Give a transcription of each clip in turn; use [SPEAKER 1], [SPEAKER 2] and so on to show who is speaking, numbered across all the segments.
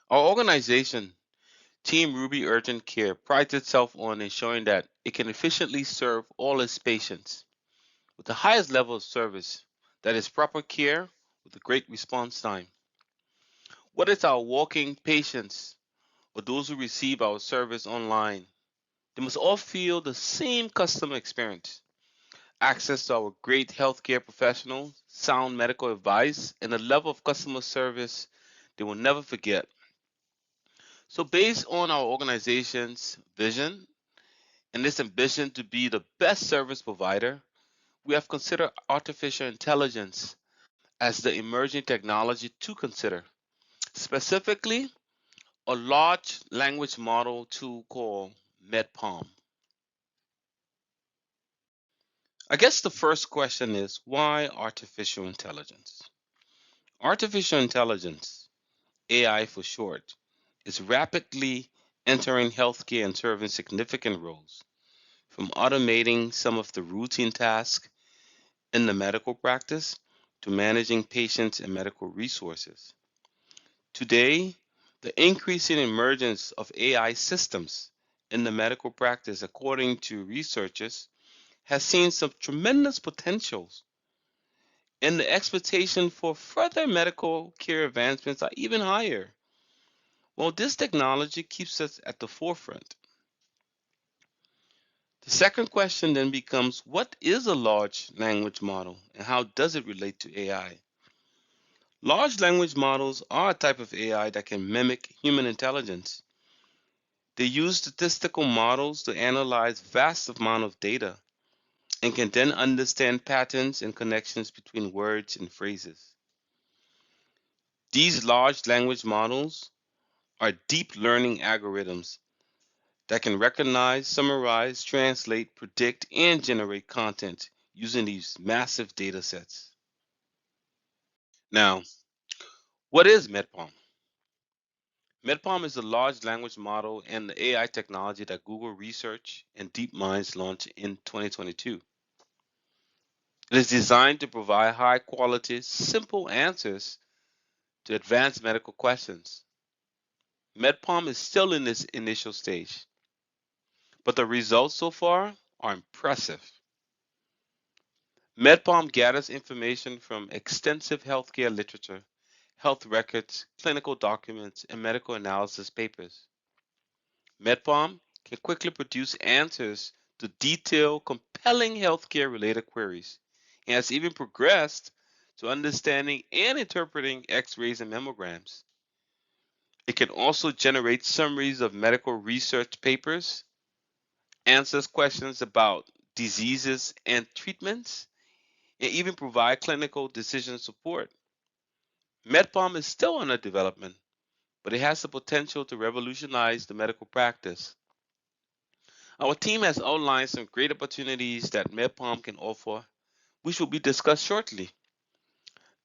[SPEAKER 1] Our organization, Team Ruby Urgent Care, prides itself on ensuring that it can efficiently serve all its patients with the highest level of service, that is proper care with a great response time. Whether it's our walking patients or those who receive our service online, they must all feel the same customer experience. Access to our great healthcare professionals, sound medical advice, and a level of customer service they will never forget. So, based on our organization's vision and its ambition to be the best service provider, we have considered artificial intelligence as the emerging technology to consider. Specifically, a large language model tool called MedPalm. I guess the first question is why artificial intelligence? Artificial intelligence, AI for short, is rapidly entering healthcare and serving significant roles, from automating some of the routine tasks in the medical practice to managing patients and medical resources. Today, the increasing emergence of AI systems in the medical practice, according to researchers, has seen some tremendous potentials, and the expectation for further medical care advancements are even higher. Well, this technology keeps us at the forefront. The second question then becomes what is a large language model and how does it relate to AI? Large language models are a type of AI that can mimic human intelligence. They use statistical models to analyze vast amount of data and can then understand patterns and connections between words and phrases. These large language models are deep learning algorithms that can recognize, summarize, translate, predict, and generate content using these massive data sets. Now, what is MedPalm? MedPalm is a large language model and the AI technology that Google Research and DeepMinds launched in 2022. It is designed to provide high quality, simple answers to advanced medical questions. MedPalm is still in this initial stage, but the results so far are impressive. MedPalm gathers information from extensive healthcare literature, health records, clinical documents, and medical analysis papers. MedPalm can quickly produce answers to detailed, compelling healthcare related queries and has even progressed to understanding and interpreting x rays and mammograms. It can also generate summaries of medical research papers, answers questions about diseases and treatments, and even provide clinical decision support. MedPalm is still under development, but it has the potential to revolutionize the medical practice. Our team has outlined some great opportunities that MedPalm can offer, which will be discussed shortly.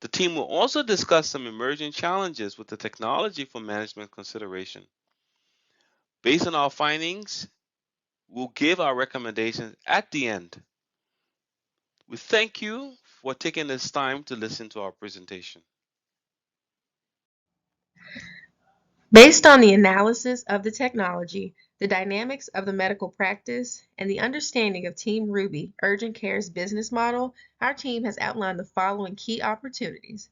[SPEAKER 1] The team will also discuss some emerging challenges with the technology for management consideration. Based on our findings, we'll give our recommendations at the end. We thank you for taking this time to listen to our presentation.
[SPEAKER 2] Based on the analysis of the technology, the dynamics of the medical practice, and the understanding of Team Ruby Urgent Care's business model, our team has outlined the following key opportunities.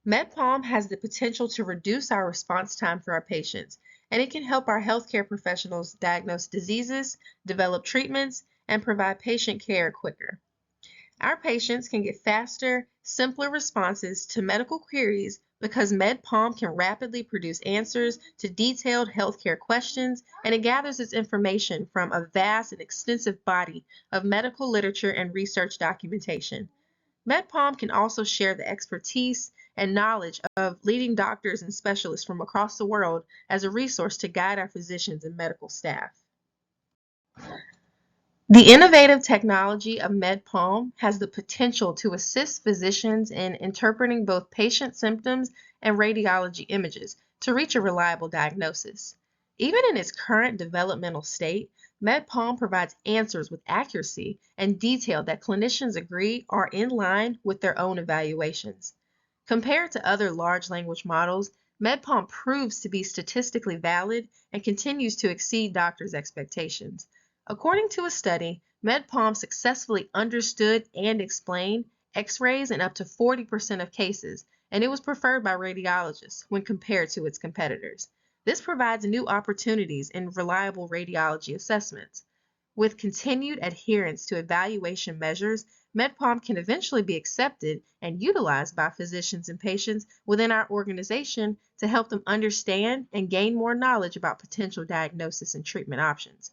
[SPEAKER 2] MedPalm has the potential to reduce our response time for our patients, and it can help our healthcare professionals diagnose diseases, develop treatments, and provide patient care quicker. Our patients can get faster, simpler responses to medical queries because MedPalm can rapidly produce answers to detailed healthcare questions, and it gathers its information from a vast and extensive body of medical literature and research documentation. MedPalm can also share the expertise and knowledge of leading doctors and specialists from across the world as a resource to guide our physicians and medical staff. The innovative technology of MedPalm has the potential to assist physicians in interpreting both patient symptoms and radiology images to reach a reliable diagnosis. Even in its current developmental state, MedPalm provides answers with accuracy and detail that clinicians agree are in line with their own evaluations. Compared to other large language models, MedPalm proves to be statistically valid and continues to exceed doctors' expectations. According to a study, MedPalm successfully understood and explained X-rays in up to 40% of cases, and it was preferred by radiologists when compared to its competitors. This provides new opportunities in reliable radiology assessments. With continued adherence to evaluation measures, MedPalm can eventually be accepted and utilized by physicians and patients within our organization to help them understand and gain more knowledge about potential diagnosis and treatment options.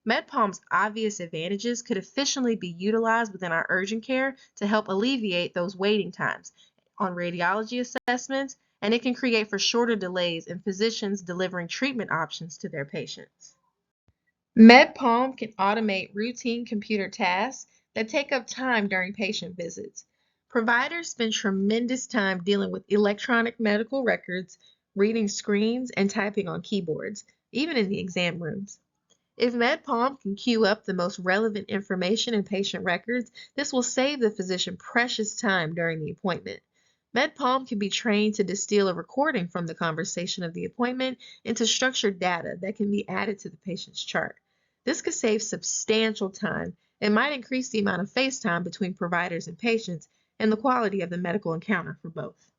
[SPEAKER 2] MedPalm's obvious advantages could efficiently be utilized within our urgent care to help alleviate those waiting times on radiology assessments, and it can create for shorter delays in physicians delivering treatment options to their patients. MedPalm can automate routine computer tasks that take up time during patient visits. Providers spend tremendous time dealing with electronic medical records, reading screens, and typing on keyboards, even in the exam rooms. If MedPalm can queue up the most relevant information in patient records, this will save the physician precious time during the appointment. MedPalm can be trained to distill a recording from the conversation of the appointment into structured data that can be added to the patient's chart. This could save substantial time and might increase the amount of face time between providers and patients and the quality of the medical encounter for both.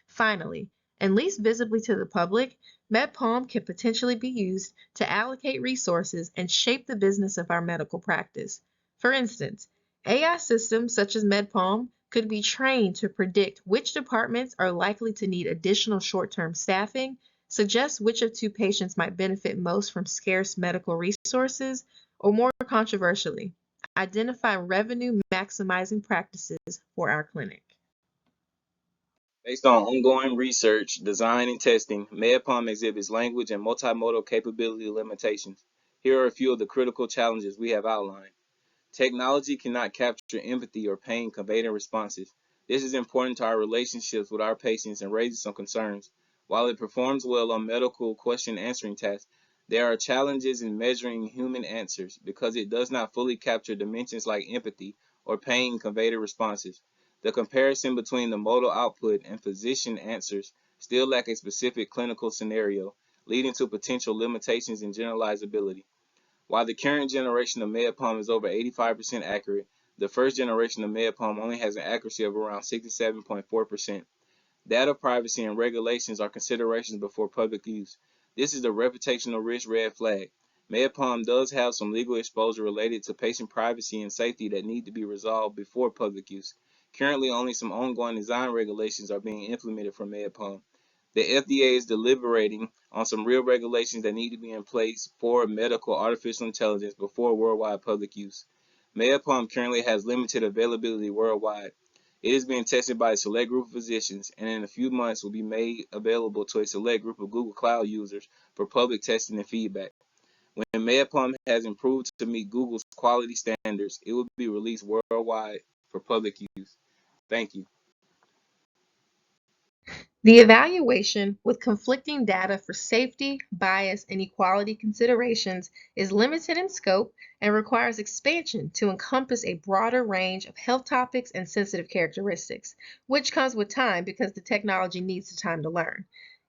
[SPEAKER 2] Finally, and least visibly to the public, MedPalm can potentially be used to allocate resources and shape the business of our medical practice. For instance, AI systems such as MedPalm could be trained to predict which departments are likely to need additional short-term staffing, suggest which of two patients might benefit most from scarce medical resources, or more controversially, identify revenue maximizing practices for our clinic.
[SPEAKER 3] Based on ongoing research, design, and testing, MedPalm exhibits language and multimodal capability limitations. Here are a few of the critical challenges we have outlined. Technology cannot capture empathy or pain conveyed in responses. This is important to our relationships with our patients and raises some concerns. While it performs well on medical question answering tasks, there are challenges in measuring human answers because it does not fully capture dimensions like empathy or pain conveyed in responses. The comparison between the modal output and physician answers still lack a specific clinical scenario, leading to potential limitations in generalizability. While the current generation of MedPalm is over 85% accurate, the first generation of MedPalm only has an accuracy of around 67.4%. Data privacy and regulations are considerations before public use. This is the reputational risk red flag. MedPalm does have some legal exposure related to patient privacy and safety that need to be resolved before public use. Currently, only some ongoing design regulations are being implemented for MedPalm. The FDA is deliberating on some real regulations that need to be in place for medical artificial intelligence before worldwide public use. MedPalm currently has limited availability worldwide. It is being tested by a select group of physicians, and in a few months will be made available to a select group of Google Cloud users for public testing and feedback. When MedPalm has improved to meet Google's quality standards, it will be released worldwide for public use. Thank you.
[SPEAKER 2] The evaluation with conflicting data for safety, bias, and equality considerations is limited in scope and requires expansion to encompass a broader range of health topics and sensitive characteristics, which comes with time because the technology needs the time to learn.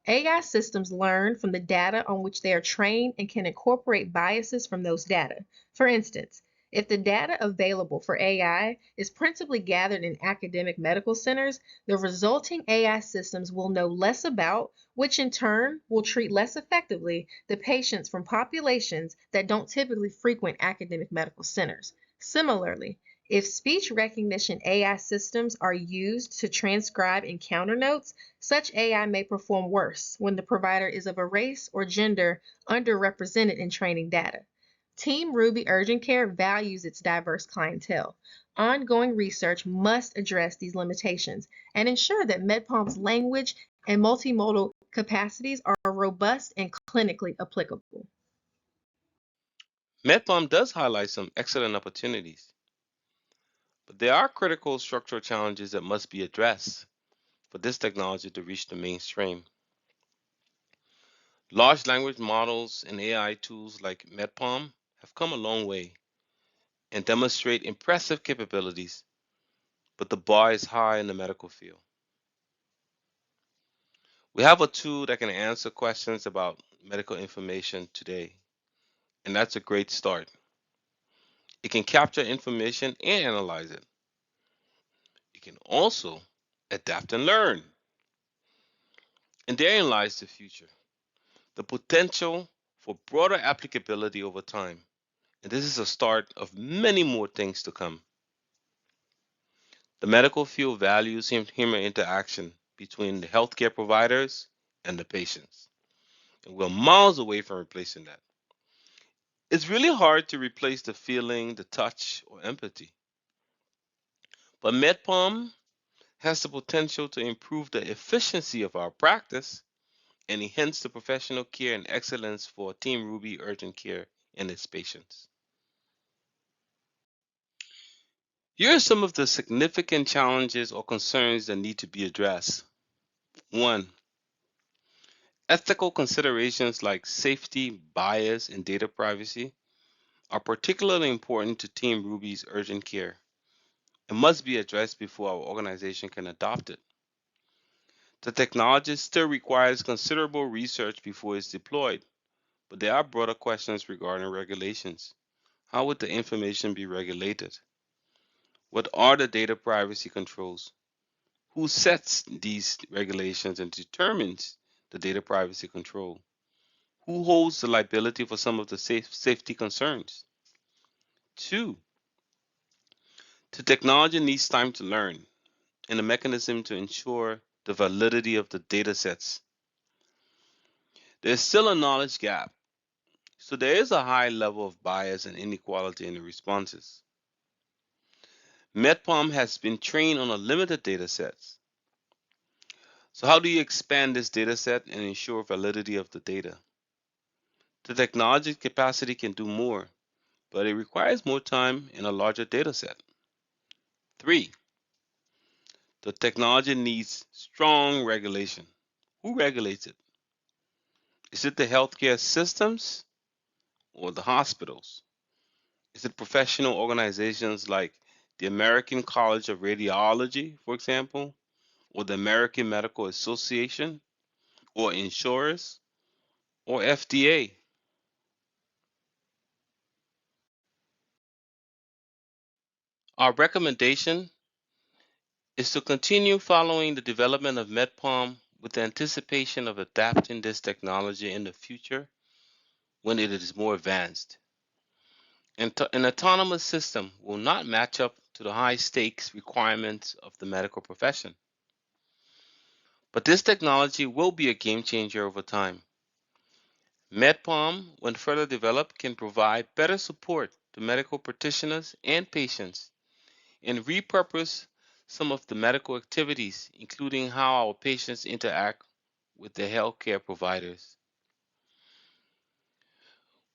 [SPEAKER 2] AI systems learn from the data on which they are trained and can incorporate biases from those data. For instance, if the data available for AI is principally gathered in academic medical centers, the resulting AI systems will know less about, which in turn will treat less effectively, the patients from populations that don't typically frequent academic medical centers. Similarly, if speech recognition AI systems are used to transcribe encounter notes, such AI may perform worse when the provider is of a race or gender underrepresented in training data. Team Ruby Urgent Care values its diverse clientele. Ongoing research must address these limitations and ensure that MedPalm's language and multimodal capacities are robust and clinically applicable.
[SPEAKER 1] MedPalm does highlight some excellent opportunities, but there are critical structural challenges that must be addressed for this technology to reach the mainstream. Large language models and AI tools like MedPalm have come a long way and demonstrate impressive capabilities, but the bar is high in the medical field. We have a tool that can answer questions about medical information today, and that's a great start. It can capture information and analyze it. It can also adapt and learn. And therein lies the future, the potential for broader applicability over time. And this is a start of many more things to come. The medical field values human interaction between the healthcare providers and the patients. And we're miles away from replacing that. It's really hard to replace the feeling, the touch, or empathy. But MedPalm has the potential to improve the efficiency of our practice and enhance the professional care and excellence for Team Ruby Urgent Care and its patients. Here are some of the significant challenges or concerns that need to be addressed. 1. Ethical considerations like safety, bias, and data privacy are particularly important to Team Ruby's urgent care and must be addressed before our organization can adopt it. The technology still requires considerable research before it's deployed, but there are broader questions regarding regulations. How would the information be regulated? What are the data privacy controls? Who sets these regulations and determines the data privacy control? Who holds the liability for some of the safety concerns? 2. The technology needs time to learn and a mechanism to ensure the validity of the data sets. There's still a knowledge gap, so there is a high level of bias and inequality in the responses. MedPalm has been trained on a limited data sets. So how do you expand this data set and ensure validity of the data? The technology capacity can do more, but it requires more time and a larger data set. 3. The technology needs strong regulation. Who regulates it? Is it the healthcare systems or the hospitals? Is it professional organizations like the American College of Radiology, for example, or the American Medical Association, or insurers, or FDA? Our recommendation is to continue following the development of MedPalm with the anticipation of adapting this technology in the future when it is more advanced. An autonomous system will not match up to the high stakes requirements of the medical profession. But this technology will be a game changer over time. MedPalm, when further developed, can provide better support to medical practitioners and patients and repurpose some of the medical activities, including how our patients interact with their healthcare providers.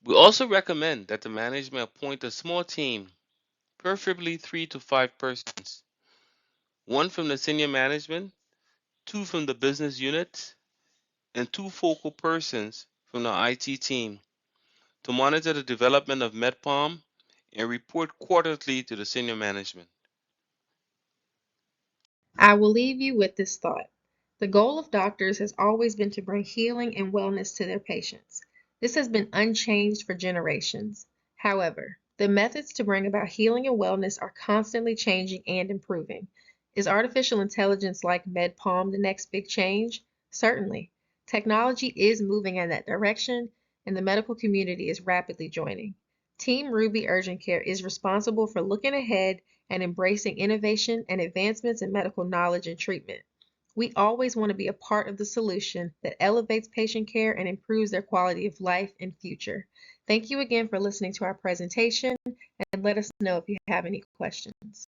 [SPEAKER 1] We also recommend that the management appoint a small team, preferably 3 to 5 persons, 1 from the senior management, 2 from the business unit, and 2 focal persons from the IT team to monitor the development of MedPalm and report quarterly to the senior management.
[SPEAKER 2] I will leave you with this thought. The goal of doctors has always been to bring healing and wellness to their patients. This has been unchanged for generations. However, the methods to bring about healing and wellness are constantly changing and improving. Is artificial intelligence like MedPalm the next big change? Certainly. Technology is moving in that direction, and the medical community is rapidly joining. Team Ruby Urgent Care is responsible for looking ahead and embracing innovation and advancements in medical knowledge and treatment. We always want to be a part of the solution that elevates patient care and improves their quality of life and future. Thank you again for listening to our presentation, and let us know if you have any questions.